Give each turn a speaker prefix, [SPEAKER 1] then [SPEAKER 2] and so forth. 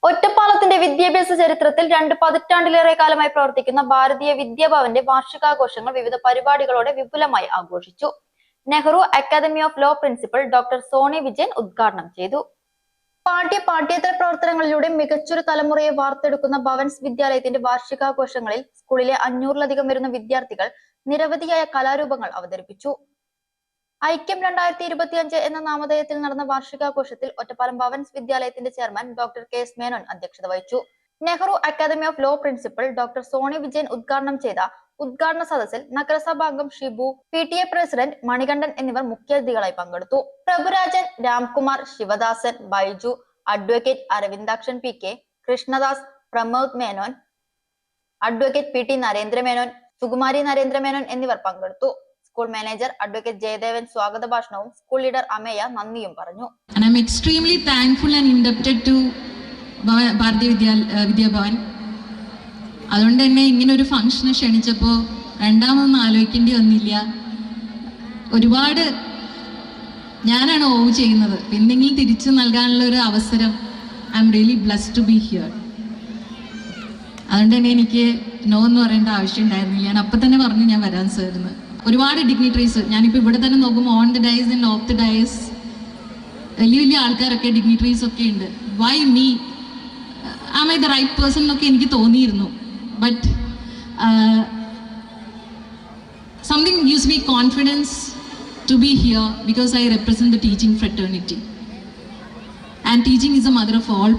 [SPEAKER 1] ഒറ്റപ്പാലത്തിന്റെ വിദ്യാഭ്യാസ ചരിത്രത്തിൽ 2 പതിറ്റാണ്ടിലേറെ കാലമായി പ്രവർത്തിക്കുന്ന ഭാരതീയ വിദ്യാഭവന്റെ വാർഷികാഘോഷങ്ങൾ വിവിധ പരിപാടികളോടെ വിപുലമായി ആഘോഷിച്ചു. Nehru academy of law principal doctor Soni Vijayan ഉദ്ഘാടനം ചെയ്തു. പാഠ്യേതര പ്രവർത്തനങ്ങളിലൂടെ മികച്ചൊരു തലമുറയെ വാർത്തെടുക്കുന്ന ഭവൻസ് വിദ്യാലയത്തിന്റെ വാർഷികാഘോഷങ്ങളിൽ സ്കൂളിലെ 500-ലധികം വരുന്ന വിദ്യാർത്ഥികൾ നിരവധിയായ കലാരൂപങ്ങൾ അവതരിപ്പിച്ചു. ഐക്യം 2025 എന്ന നാമധേയത്തിൽ നടന്ന വാർഷികാഘോഷത്തിൽ ഒറ്റപ്പാലം ഭവൻസ് വിദ്യാലയത്തിന്റെ chairman doctor K S Menon അധ്യക്ഷത വഹിച്ചു. Nehru academy of law principal doctor Soni Vijayan ഉദ്ഘാടനം ചെയ്ത ഉദ്ഘാടന സദസ്സിൽ നഗരസഭാംഗം ഷിബു, PTA പ്രസിഡന്റ് മണികണ്ഠൻ എന്നിവർ മുഖ്യാതിഥികളായി പങ്കെടുത്തു. Prabhurajan, Ramkumar, Sivadasan, Baiju, advocate Aravindakshan PK, Krishnadas, Pramod Menon, advocate PT Narendramenon, Sukumari Narendramenon എന്നിവർ പങ്കെടുത്തു. സ്കൂൾ മാനേജർ അഡ്വക്കേറ്റ് ജയദേവൻ സ്വാഗത ഭാഷണവും സ്കൂൾ ലീഡർ അമേയ നന്ദിയും പറഞ്ഞു.
[SPEAKER 2] And I'm extremely thankful and indebted to Bharatiya Vidya Bhavan. അതുകൊണ്ട് തന്നെ ഇങ്ങനെ ഒരു ഫംഗ്ഷന് ക്ഷണിച്ചപ്പോൾ രണ്ടാമതൊന്നും ആലോചിക്കേണ്ടി വന്നില്ല. ഒരുപാട് ഞാനാണ് ഓവ് ചെയ്യുന്നത്, എന്തെങ്കിലും തിരിച്ചു നൽകാനുള്ള ഒരു അവസരം. I am really blessed to be here. അതുകൊണ്ട് തന്നെ എനിക്ക് നോ എന്ന് പറയേണ്ട ആവശ്യം ഉണ്ടായിരുന്നില്ല. ഞാൻ അപ്പം തന്നെ പറഞ്ഞു ഞാൻ വരാൻ സാറിന്. ഒരുപാട് ഡിഗ്നിറ്ററീസ് ഞാനിപ്പോൾ ഇവിടെ തന്നെ നോക്കുമ്പോൾ on the dais and off the dais വലിയ വലിയ ആൾക്കാരൊക്കെ ഡിഗ്നിറ്ററീസ് ഒക്കെ ഉണ്ട്. Why me, am I the right person എന്നൊക്കെ എനിക്ക് തോന്നിയിരുന്നു. But something gives me confidence to be here because I represent the teaching fraternity. And teaching is a mother of all